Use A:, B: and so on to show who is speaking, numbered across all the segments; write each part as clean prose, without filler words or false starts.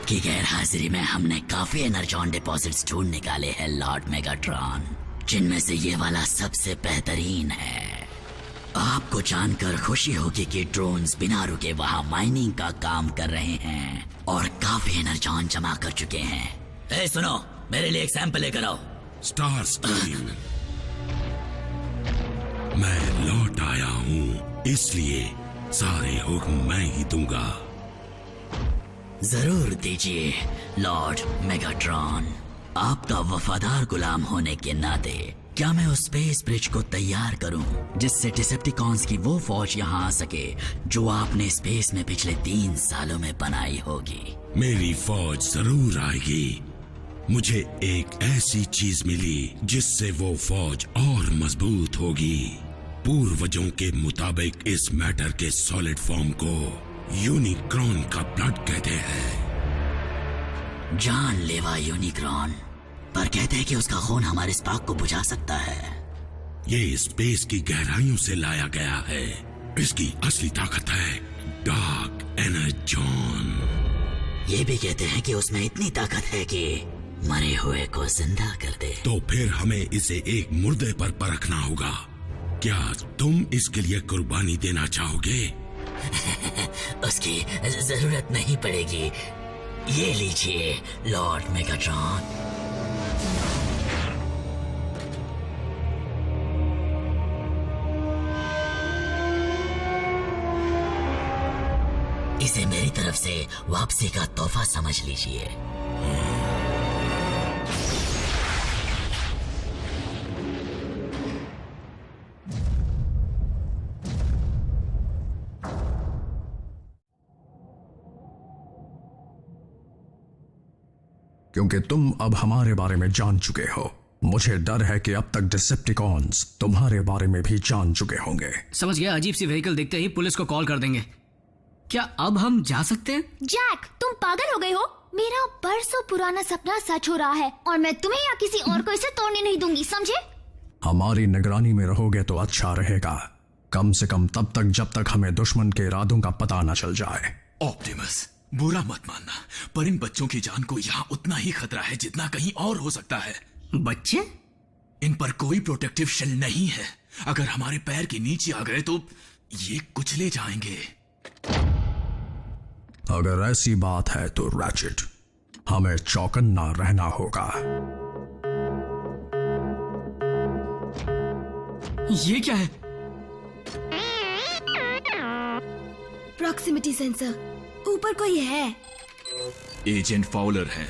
A: आपकी गैर हाजिरी में हमने काफी एनर्जॉन डिपॉजिट्स ढूंढ निकाले हैं लॉर्ड मेगाट्रॉन, जिनमें से ये वाला सबसे बेहतरीन है। आपको जानकर खुशी होगी कि ड्रोन्स बिना रुके वहां माइनिंग का काम कर रहे हैं और काफी एनर्जॉन जमा कर चुके हैं। सुनो, मेरे लिए एक सैंपल लेकर आओ।
B: स्टार स्क्रीन, मैं लौट आया हूँ, इसलिए सारे हुक्म मैं ही दूंगा।
A: जरूर दीजिए लॉर्ड मेगाट्रॉन। आपका वफादार गुलाम होने के नाते क्या मैं उस स्पेस ब्रिज को तैयार करूं जिससे डिसेप्टिकॉन्स की वो फौज यहाँ आ सके जो आपने स्पेस में पिछले 3 सालों में बनाई होगी।
B: मेरी फौज जरूर आएगी। मुझे एक ऐसी चीज मिली जिससे वो फौज और मजबूत होगी। पूर्वजों के मुताबिक इस मैटर के सॉलिड फॉर्म को यूनिक्रॉन का ब्लड कहते हैं।
A: जानलेवा यूनिक्रॉन, पर कहते हैं कि उसका खून हमारे स्पार्क को बुझा सकता है।
B: ये स्पेस की गहराइयों से लाया गया है। इसकी असली ताकत है डार्क एनर्जॉन।
A: ये भी कहते हैं कि उसमें इतनी ताकत है कि मरे हुए को जिंदा कर दे।
B: तो फिर हमें इसे एक मुर्दे पर परखना होगा। क्या तुम इसके लिए कुर्बानी देना चाहोगे?
A: उसकी जरूरत नहीं पड़ेगी। ये लीजिए लॉर्ड मेगाट्रॉन। इसे मेरी तरफ से वापसी का तोहफा समझ लीजिए।
C: क्योंकि तुम अब हमारे बारे में जान चुके हो, मुझे डर है कि अब तक डिसेप्टिकॉन्स तुम्हारे बारे में भी जान चुके होंगे।
D: समझ गया। अजीब सी व्हीकल देखते ही पुलिस को कॉल कर देंगे। क्या अब हम जा सकते हैं?
E: जैक, तुम पागल हो गए हो? मेरा बरसों पुराना सपना सच हो रहा है और मैं तुम्हें या किसी और को इसे तोड़ने नहीं दूंगी, समझे?
C: हमारी निगरानी में रहोगे तो अच्छा रहेगा, कम से कम तब तक जब तक हमें दुश्मन के इरादों का पता न चल जाए।
F: ऑप्टिमस, बुरा मत मानना, पर इन बच्चों की जान को यहाँ उतना ही खतरा है जितना कहीं और हो सकता है।
D: बच्चे?
F: इन पर कोई प्रोटेक्टिव शेल नहीं है। अगर हमारे पैर के नीचे आ गए तो ये कुचले जाएंगे।
C: अगर ऐसी बात है तो रैचेट, हमें चौकन्ना रहना होगा।
D: ये क्या है?
E: प्रॉक्सिमिटी सेंसर, ऊपर कोई है।
F: एजेंट फाउलर है।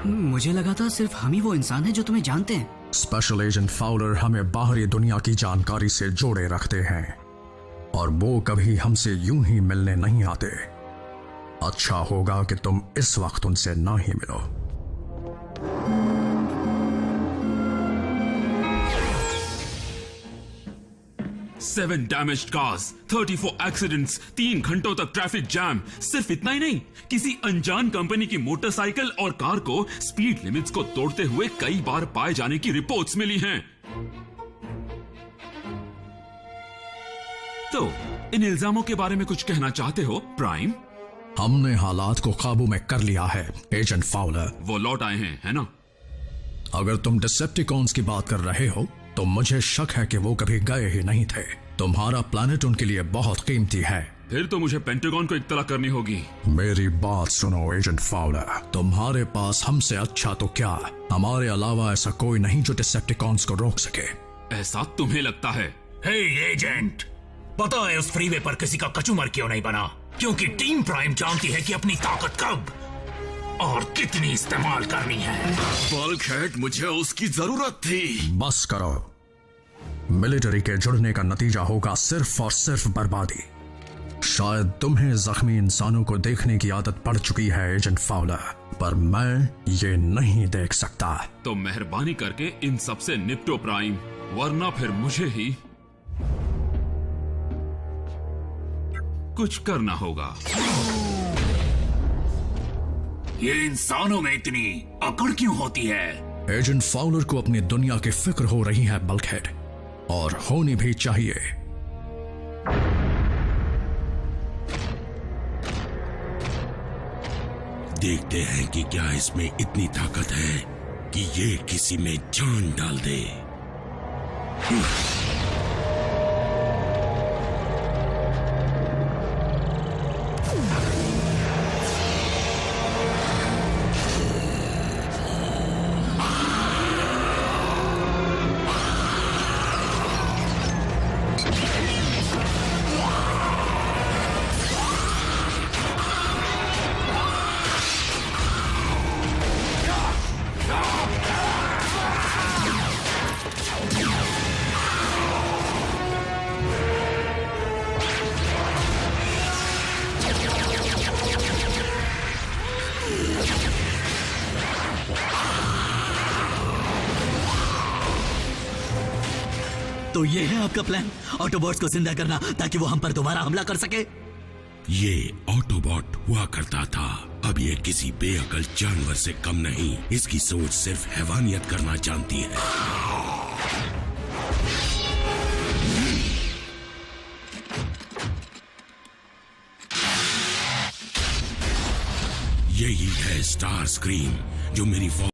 D: मुझे लगा था सिर्फ हम ही वो इंसान है जो तुम्हें जानते हैं।
C: स्पेशल एजेंट फाउलर हमें बाहरी दुनिया की जानकारी से जोड़े रखते हैं और वो कभी हमसे यूं ही मिलने नहीं आते। अच्छा होगा कि तुम इस वक्त उनसे ना ही मिलो।
G: सेवन डैमेज्ड कार्स, 34 एक्सीडेंट्स, 3 घंटों तक ट्रैफिक जैम। सिर्फ इतना ही नहीं, किसी अनजान कंपनी की मोटरसाइकिल और कार को स्पीड लिमिट्स को तोड़ते हुए कई बार पाए जाने की रिपोर्ट्स मिली हैं। तो इन इल्जामों के बारे में कुछ कहना चाहते हो प्राइम?
C: हमने हालात को काबू में कर लिया है एजेंट फाउलर।
G: वो लौट आए हैं, है ना?
C: अगर तुम डिसेप्टिकॉन्स की बात कर रहे हो तो मुझे शक है कि वो कभी गए ही नहीं थे। तुम्हारा प्लैनेट उनके लिए बहुत कीमती है।
G: फिर तो मुझे पेंटागन को इत्तला करनी होगी।
C: मेरी बात सुनो एजेंट फाउलर, तुम्हारे पास हमसे अच्छा तो क्या, हमारे अलावा ऐसा कोई नहीं जो डिसेप्टिकॉन्स को रोक सके।
G: ऐसा तुम्हें लगता है?
H: हे एजेंट, पता है उस फ्रीवे पर किसी का कचूमर क्यों नहीं बना? क्योंकि टीम प्राइम जानती है कि अपनी ताकत कब और कितनी इस्तेमाल करनी है।
F: बल्कहेड, मुझे उसकी जरूरत थी।
C: बस करो। मिलिट्री के जुड़ने का नतीजा होगा सिर्फ और सिर्फ बर्बादी। शायद तुम्हें जख्मी इंसानों को देखने की आदत पड़ चुकी है एजेंट फाउलर, पर मैं ये नहीं देख सकता।
G: तो मेहरबानी करके इन सबसे निपटो प्राइम, वरना फिर मुझे ही कुछ करना होगा।
H: ये इंसानों में इतनी अकड़ क्यों होती है?
C: एजेंट फाउलर को अपनी दुनिया की फिक्र हो रही है बल्कहेड, और होनी भी चाहिए।
B: देखते हैं कि क्या इसमें इतनी ताकत है कि ये किसी में जान डाल दे।
A: तो ये है आपका प्लान, ऑटोबॉट्स को जिंदा करना ताकि वो हम पर दोबारा हमला कर सके?
B: ये ऑटोबॉट हुआ करता था, अब ये किसी बेअकल जानवर से कम नहीं। इसकी सोच सिर्फ हैवानियत करना जानती है। यही है स्टार स्क्रीम जो मेरी